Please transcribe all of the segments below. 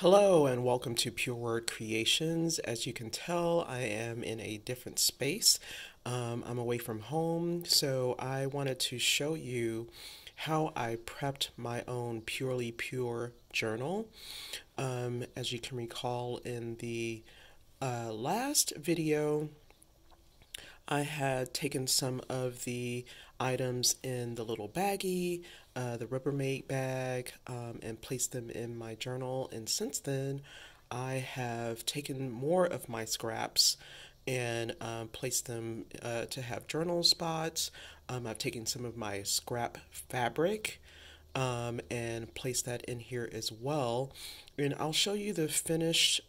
Hello and welcome to Pure Word Creations. As you can tell, I am in a different space. I'm away from home, so I wanted to show you how I prepped my own Purely Pure journal. As you can recall in the last video, I had taken some of the items in the little baggie, the Rubbermaid bag, and placed them in my journal. And since then, I have taken more of my scraps and placed them to have journal spots. I've taken some of my scrap fabric and placed that in here as well. And I'll show you the finished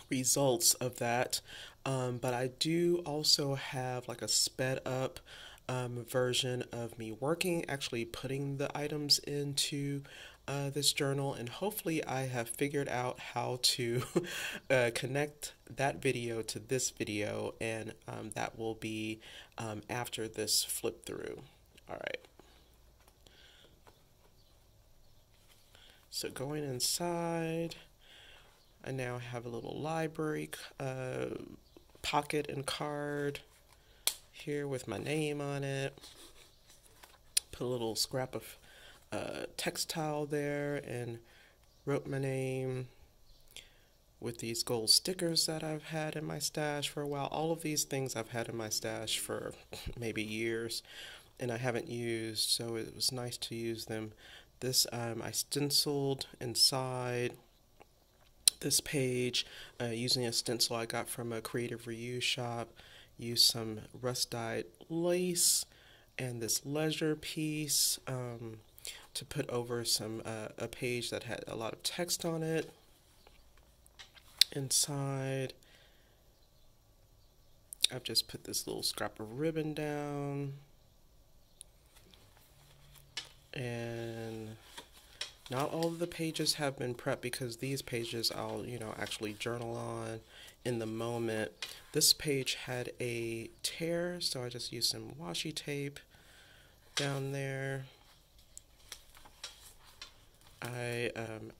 results of that. But I do also have like a sped up version of me working, actually putting the items into this journal, and hopefully I have figured out how to connect that video to this video, and that will be after this flip through. All right. So going inside, I now have a little library pocket and card here with my name on it. Put a little scrap of textile there and wrote my name with these gold stickers that I've had in my stash for a while. All of these things I've had in my stash for maybe years and I haven't used, so it was nice to use them. This I stenciled inside this page using a stencil I got from a creative reuse shop. Used some rust dyed lace and this leisure piece to put over some a page that had a lot of text on it. Inside, I've just put this little scrap of ribbon down, and not all of the pages have been prepped because these pages I'll, actually journal on in the moment. This page had a tear, so I just used some washi tape down there. I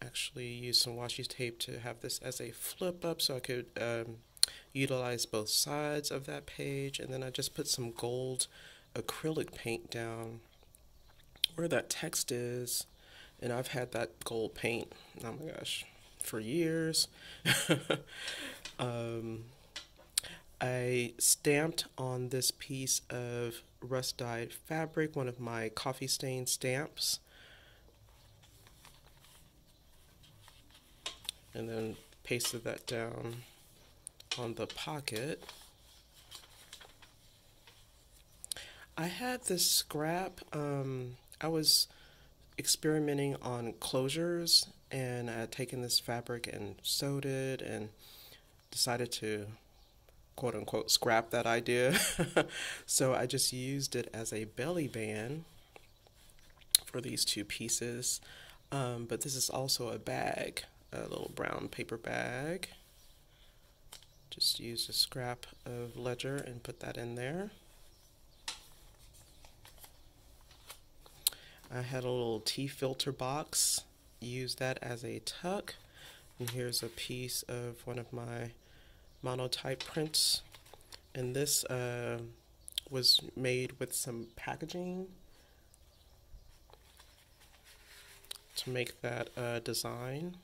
actually used some washi tape to have this as a flip up so I could utilize both sides of that page, and then I just put some gold acrylic paint down where that text is. And I've had that gold paint, oh my gosh, for years. I stamped on this piece of rust dyed fabric, one of my coffee stain stamps. And then pasted that down on the pocket. I had this scrap, I was experimenting on closures, and I had taken this fabric and sewed it and decided to quote unquote scrap that idea. So I just used it as a belly band for these two pieces. But this is also a bag, a little brown paper bag. Just used a scrap of ledger and put that in there. I had a little tea filter box, used that as a tuck, and here's a piece of one of my monotype prints, and this was made with some packaging to make that design.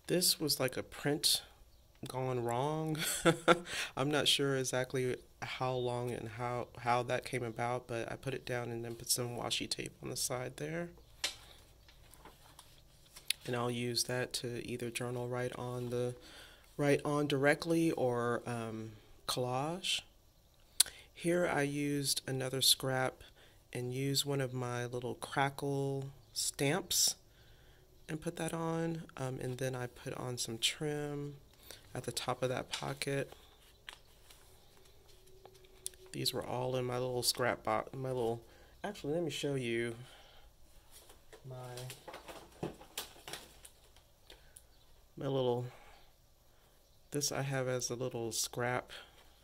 This was like a print gone wrong. I'm not sure exactly how long and how that came about, but I put it down and then put some washi tape on the side there. And I'll use that to either journal right on directly or collage. Here I used another scrap and used one of my little crackle stamps and put that on, and then I put on some trim at the top of that pocket. These were all in my little scrap box, actually let me show you my little, this I have as a little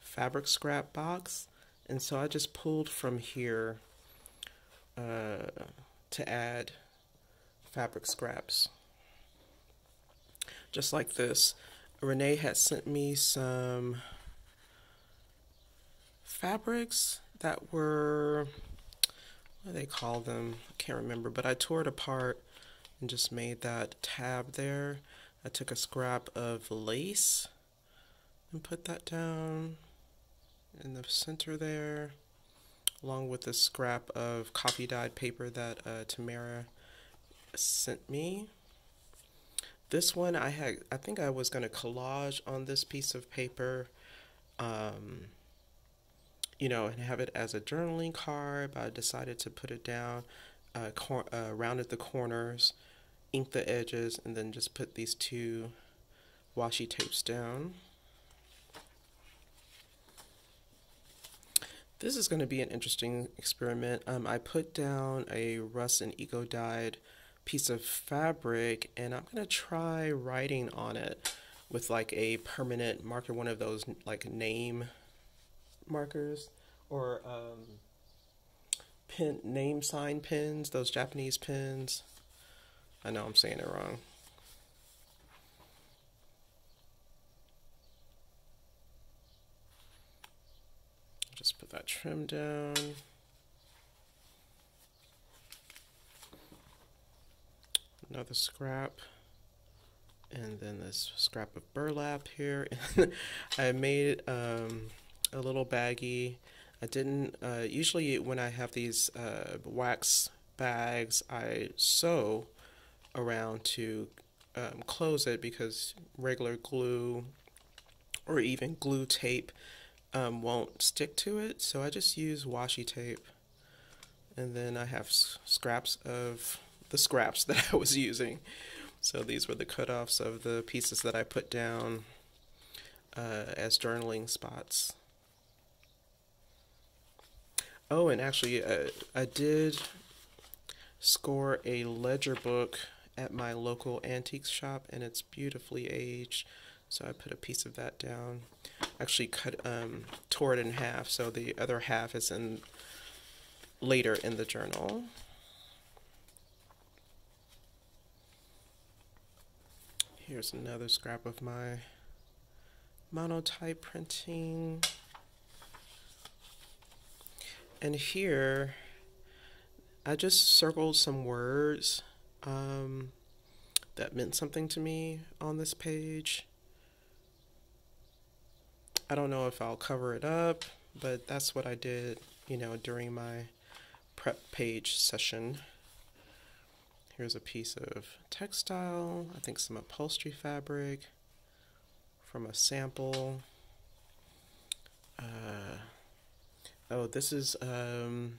fabric scrap box, and so I just pulled from here to add fabric scraps. Just like this. Renee had sent me some fabrics that were, what do they call them? I can't remember, but I tore it apart and just made that tab there. I took a scrap of lace and put that down in the center there, along with a scrap of coffee dyed paper that Tamara sent me. This one I think I was going to collage on this piece of paper, you know, and have it as a journaling card, but I decided to put it down, rounded the corners, inked the edges, and then just put these two washi tapes down. This is going to be an interesting experiment. I put down a rust and eco dyed piece of fabric, and I'm going to try writing on it with like a permanent marker, one of those like name markers, or name sign pens, those Japanese pens. I know I'm saying it wrong. Just put that trim down. Another scrap, and then this scrap of burlap here. I made a little baggie. I didn't, usually when I have these wax bags, I sew around to close it, because regular glue or even glue tape won't stick to it. So I just use washi tape, and then I have scraps of the scraps that I was using. So these were the cutoffs of the pieces that I put down as journaling spots. Oh, and actually I did score a ledger book at my local antiques shop, and it's beautifully aged, so I put a piece of that down. Actually tore it in half, so the other half is later in the journal. Here's another scrap of my monotype printing. And here, I just circled some words that meant something to me on this page. I don't know if I'll cover it up, but that's what I did, you know, during my prep page session. Here's a piece of textile, I think some upholstery fabric from a sample. Oh, this is an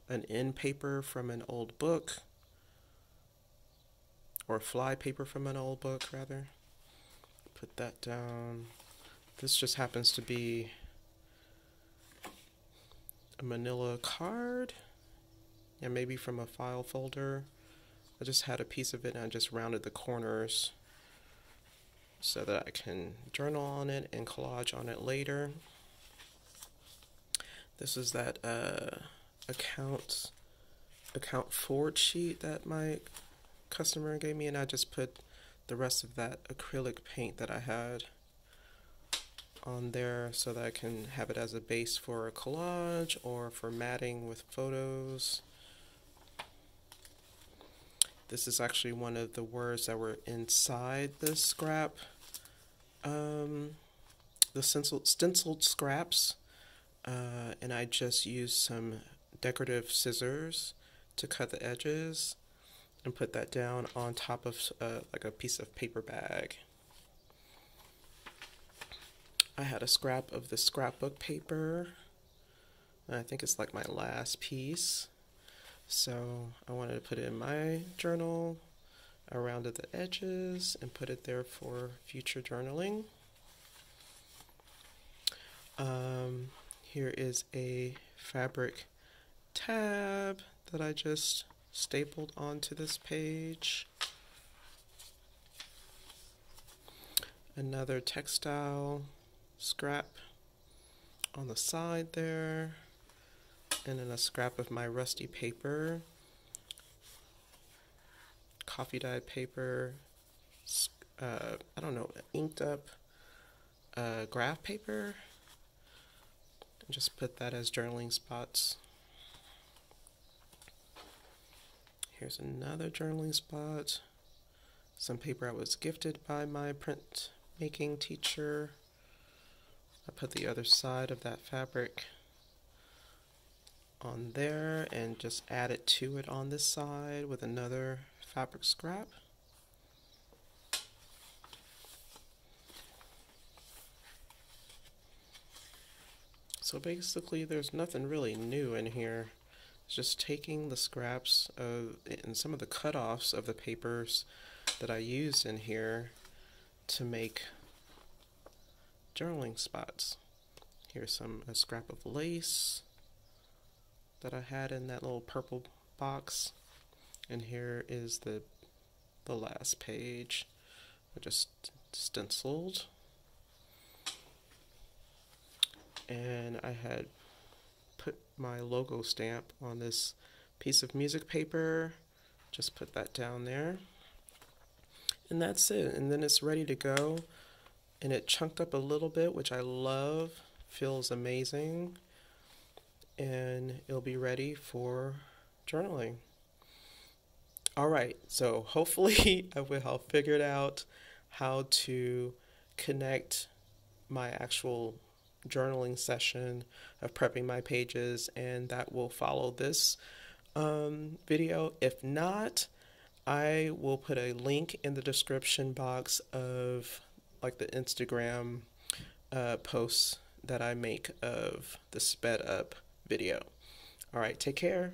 end paper from an old book, or fly paper from an old book, rather. Put that down. This just happens to be a manila card, and maybe from a file folder. I just had a piece of it and I just rounded the corners so that I can journal on it and collage on it later. This is that account forward sheet that my customer gave me, and I just put the rest of that acrylic paint that I had on there so that I can have it as a base for a collage or for matting with photos. This is actually one of the words that were inside the scrap, the stenciled scraps, and I just used some decorative scissors to cut the edges and put that down on top of like a piece of paper bag. I had a scrap of the scrapbook paper, and I think it's like my last piece. So I wanted to put it in my journal. I rounded the edges and put it there for future journaling. Here is a fabric tab that I just stapled onto this page. Another textile scrap on the side there. And then a scrap of my rusty paper coffee dyed paper, I don't know, inked up graph paper, and just put that as journaling spots. Here's another journaling spot. Some paper I was gifted by my print making teacher. I put the other side of that fabric on there and just add it to it on this side with another fabric scrap. So basically there's nothing really new in here. It's just taking the scraps of and some of the cutoffs of the papers that I used in here to make journaling spots. Here's a scrap of lace that I had in that little purple box, and here is the last page. I just stenciled, and I had put my logo stamp on this piece of music paper. Just put that down there, and that's it. And then it's ready to go, and it chunked up a little bit, which I love. Feels amazing, and it'll be ready for journaling. All right, so hopefully I will have figured out how to connect my actual journaling session of prepping my pages, and that will follow this video. If not, I will put a link in the description box of like the Instagram posts that I make of the sped up video. All right, take care.